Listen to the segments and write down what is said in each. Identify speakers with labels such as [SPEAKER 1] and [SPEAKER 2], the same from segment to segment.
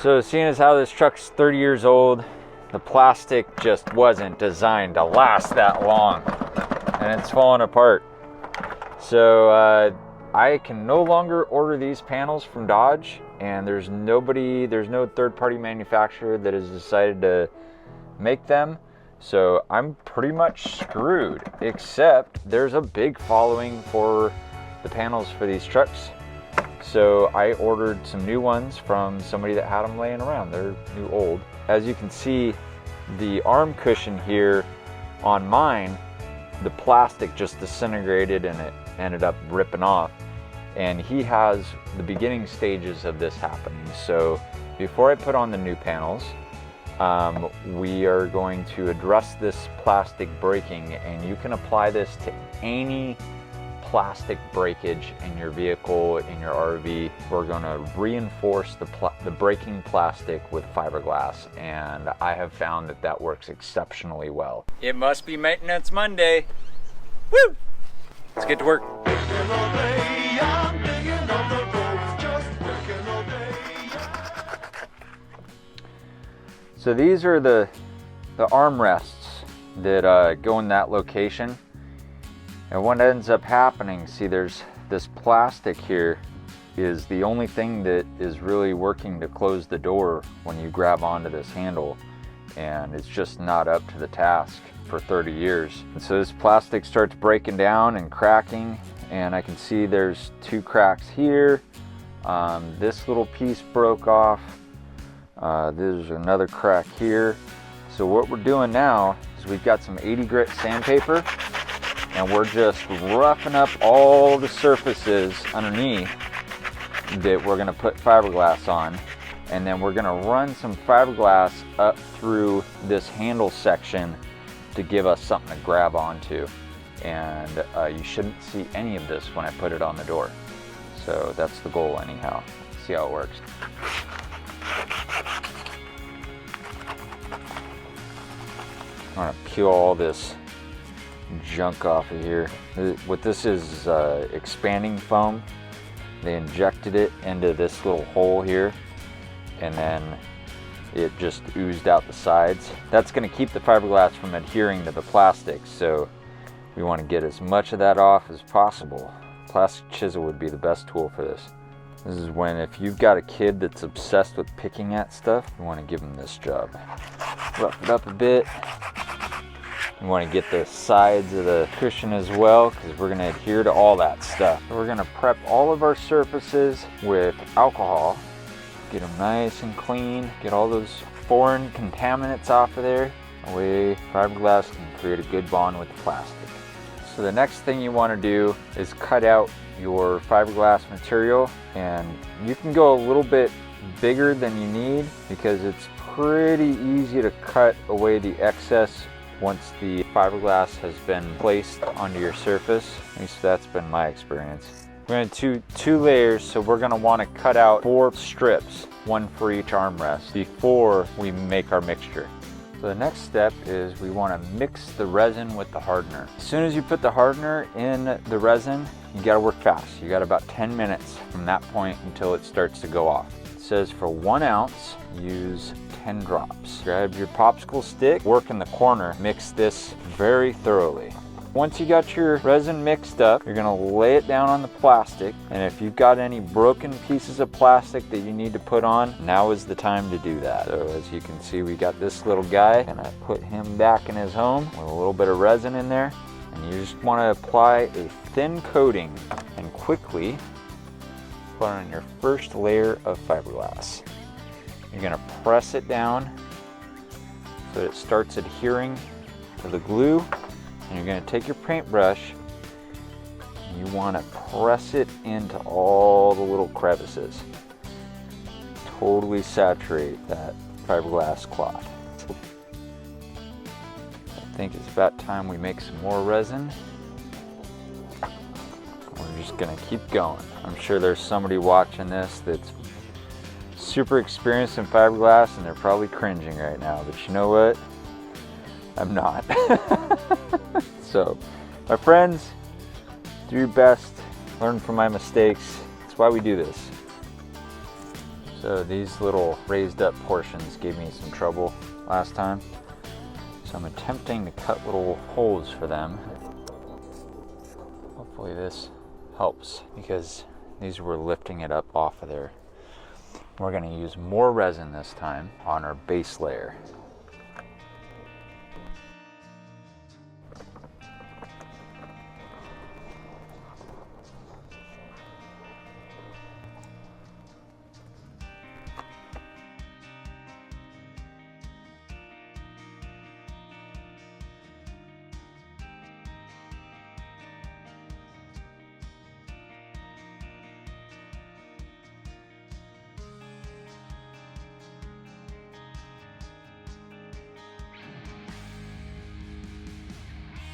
[SPEAKER 1] So seeing as how this truck's 30 years old, the plastic just wasn't designed to last that long, and it's falling apart. So I can no longer order these panels from Dodge, and there's no third-party manufacturer that has decided to make them. So I'm pretty much screwed, except there's a big following for the panels for these trucks. So I ordered some new ones from somebody that had them laying around. They're new old. As you can see, the arm cushion here on mine, the plastic just disintegrated and it ended up ripping off. And he has the beginning stages of this happening. So before I put on the new panels, we are going to address this plastic breaking, and you can apply this to any plastic breakage in your vehicle, in your RV. We're going to reinforce the breaking plastic with fiberglass, and I have found that that works exceptionally well. It must be Maintenance Monday. Woo! Let's get to work. So these are the armrests that go in that location. And what ends up happening, see, there's this plastic here is the only thing that is really working to close the door when you grab onto this handle, and it's just not up to the task for 30 years. And so this plastic starts breaking down and cracking, and I can see there's two cracks here. This little piece broke off. There's another crack here. So what we're doing now is we've got some 80 grit sandpaper, and we're just roughing up all the surfaces underneath that we're gonna put fiberglass on. And then we're gonna run some fiberglass up through this handle section to give us something to grab onto. And you shouldn't see any of this when I put it on the door. So that's the goal anyhow. See how it works. I'm gonna peel all this junk off of here. What this is expanding foam. They injected it into this little hole here, and then it just oozed out the sides. That's going to keep the fiberglass from adhering to the plastic, so we want to get as much of that off as possible. Plastic chisel would be the best tool for this. This is when, if you've got a kid that's obsessed with picking at stuff, you want to give them this job. Rough it up a bit. You want to get the sides of the cushion as well, because we're going to adhere to all that stuff. So we're going to prep all of our surfaces with alcohol. Get them nice and clean. Get all those foreign contaminants off of there. That way fiberglass can create a good bond with the plastic. So the next thing you want to do is cut out your fiberglass material, and you can go a little bit bigger than you need because it's pretty easy to cut away the excess once the fiberglass has been placed onto your surface. At least that's been my experience. We're going to do two layers, so we're going to want to cut out 4 strips, one for each armrest, before we make our mixture. So the next step is we want to mix the resin with the hardener. As soon as you put the hardener in the resin, you got to work fast. You got about 10 minutes from that point until it starts to go off. It says for 1 ounce, use 10 drops. Grab your popsicle stick, work in the corner, mix this very thoroughly. Once you got your resin mixed up, you're gonna lay it down on the plastic, and if you've got any broken pieces of plastic that you need to put on, now is the time to do that. So as you can see, we got this little guy, and I put him back in his home with a little bit of resin in there, and you just wanna apply a thin coating and quickly put on your first layer of fiberglass. You're gonna press it down so that it starts adhering to the glue. And you're going to take your paintbrush and you want to press it into all the little crevices. Totally saturate that fiberglass cloth. I think it's about time we make some more resin. We're just going to keep going. I'm sure there's somebody watching this that's super experienced in fiberglass and they're probably cringing right now, but you know what? I'm not. So, my friends, do your best, learn from my mistakes. That's why we do this. So these little raised up portions gave me some trouble last time. So I'm attempting to cut little holes for them. Hopefully this helps because these were lifting it up off of there. We're going to use more resin this time on our base layer.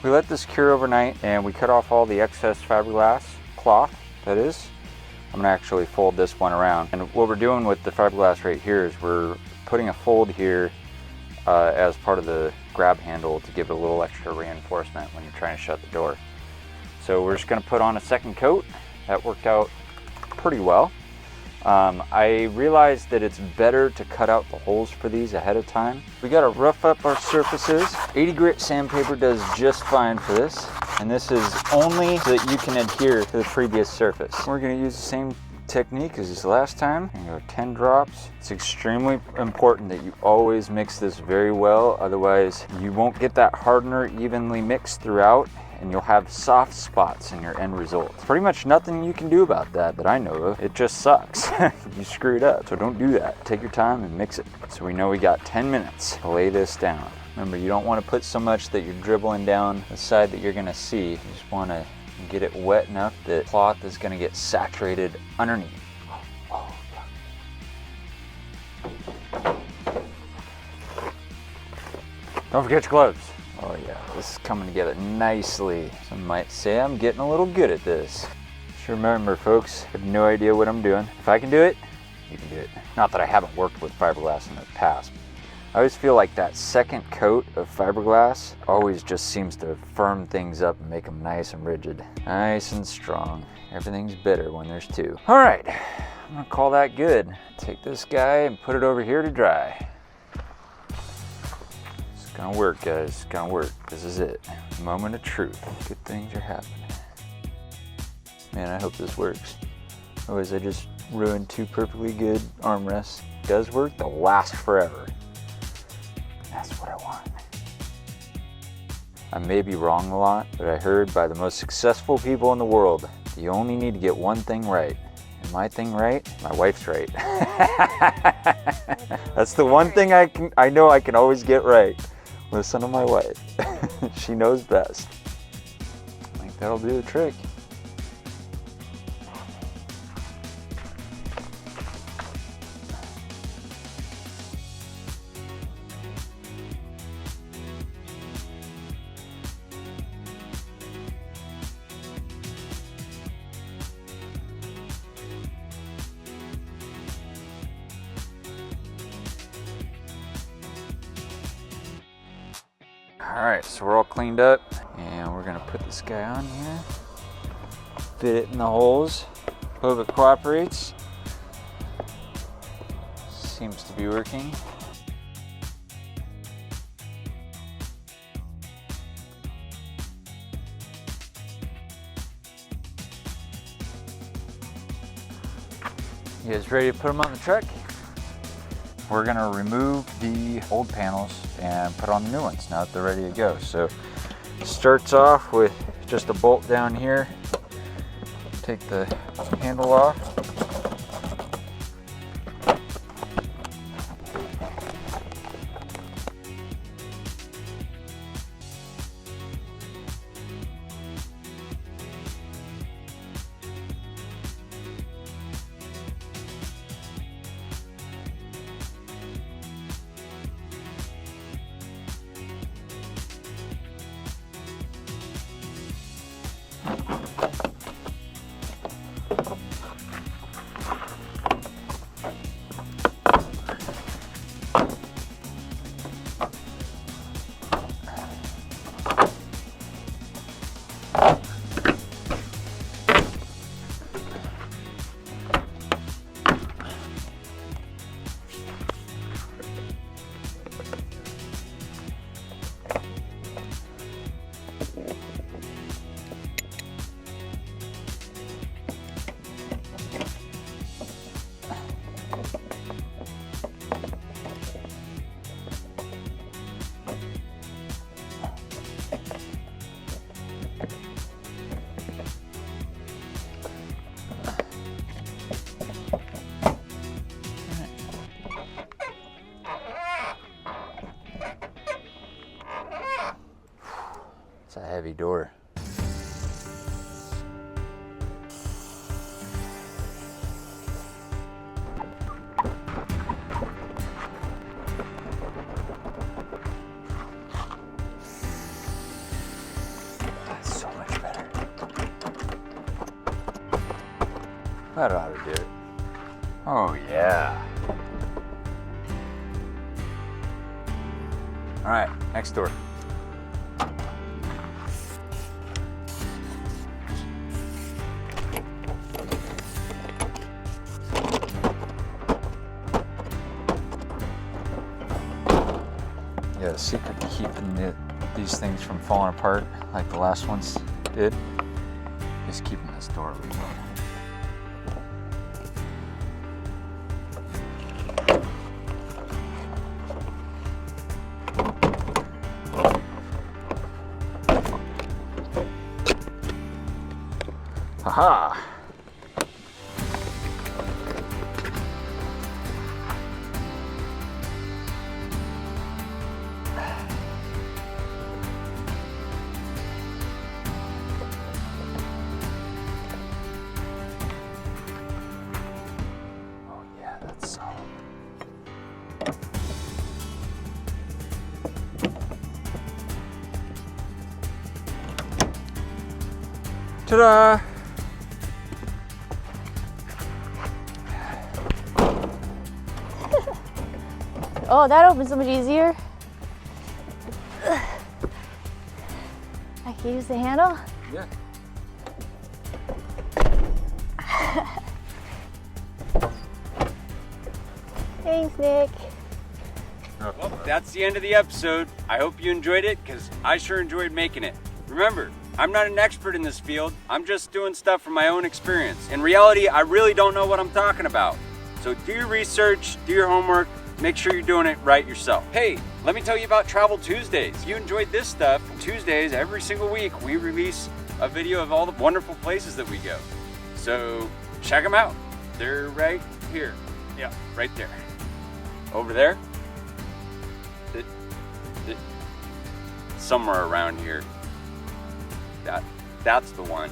[SPEAKER 1] We let this cure overnight and we cut off all the excess fiberglass cloth, that is. I'm gonna actually fold this one around. And what we're doing with the fiberglass right here is we're putting a fold here as part of the grab handle to give it a little extra reinforcement when you're trying to shut the door. So we're just gonna put on a second coat. That worked out pretty well. I realized that it's better to cut out the holes for these ahead of time. We gotta rough up our surfaces. 80 grit sandpaper does just fine for this. And this is only so that you can adhere to the previous surface. We're gonna use the same technique as this last time. I'm gonna go 10 drops. It's extremely important that you always mix this very well. Otherwise, you won't get that hardener evenly mixed throughout, and you'll have soft spots in your end result. Pretty much nothing you can do about that I know of. It just sucks. You screwed up, so don't do that. Take your time and mix it. So we know we got 10 minutes to lay this down. Remember, you don't want to put so much that you're dribbling down the side that you're gonna see. You just want to get it wet enough that cloth is gonna get saturated underneath. Don't forget your gloves. Oh yeah, this is coming together nicely. Some might say I'm getting a little good at this. Just remember folks, I have no idea what I'm doing. If I can do it, you can do it. Not that I haven't worked with fiberglass in the past. I always feel like that second coat of fiberglass always just seems to firm things up and make them nice and rigid. Nice and strong. Everything's better when there's two. All right, I'm gonna call that good. Take this guy and put it over here to dry. It's gonna work, guys. It's gonna work. This is it. Moment of truth. Good things are happening. Man, I hope this works. Otherwise, I just ruined two perfectly good armrests. It does work. They'll last forever. That's what I want. I may be wrong a lot, but I heard by the most successful people in the world, you only need to get one thing right. And my thing right? My wife's right. That's the one thing I know I can always get right. Listen to my wife. She knows best. I think that'll do the trick. All right, so we're all cleaned up and we're gonna put this guy on here. Fit it in the holes. Hope it cooperates. Seems to be working. You guys ready to put them on the truck? We're gonna remove the old panels and put on the new ones now that they're ready to go. So it starts off with just a bolt down here. Take the handle off. heavy door. That's so much better. That ought to do it. Oh yeah. All right, next door. Yeah, the secret to keeping these things from falling apart, like the last ones did, is keeping this door open. Haha! Oh yeah, that's solid. Ta-da!
[SPEAKER 2] Oh, that opens so much easier. I can use the handle.
[SPEAKER 1] Yeah.
[SPEAKER 2] Thanks, Nick.
[SPEAKER 3] Well, that's the end of the episode. I hope you enjoyed it, because I sure enjoyed making it. Remember, I'm not an expert in this field. I'm just doing stuff from my own experience. In reality, I really don't know what I'm talking about. So do your research, do your homework, make sure you're doing it right yourself. Hey, let me tell you about Travel Tuesdays. If you enjoyed this stuff, Tuesdays, every single week, we release a video of all the wonderful places that we go. So check them out. They're right here. Yeah, right there. Over there. Somewhere around here. That's the one.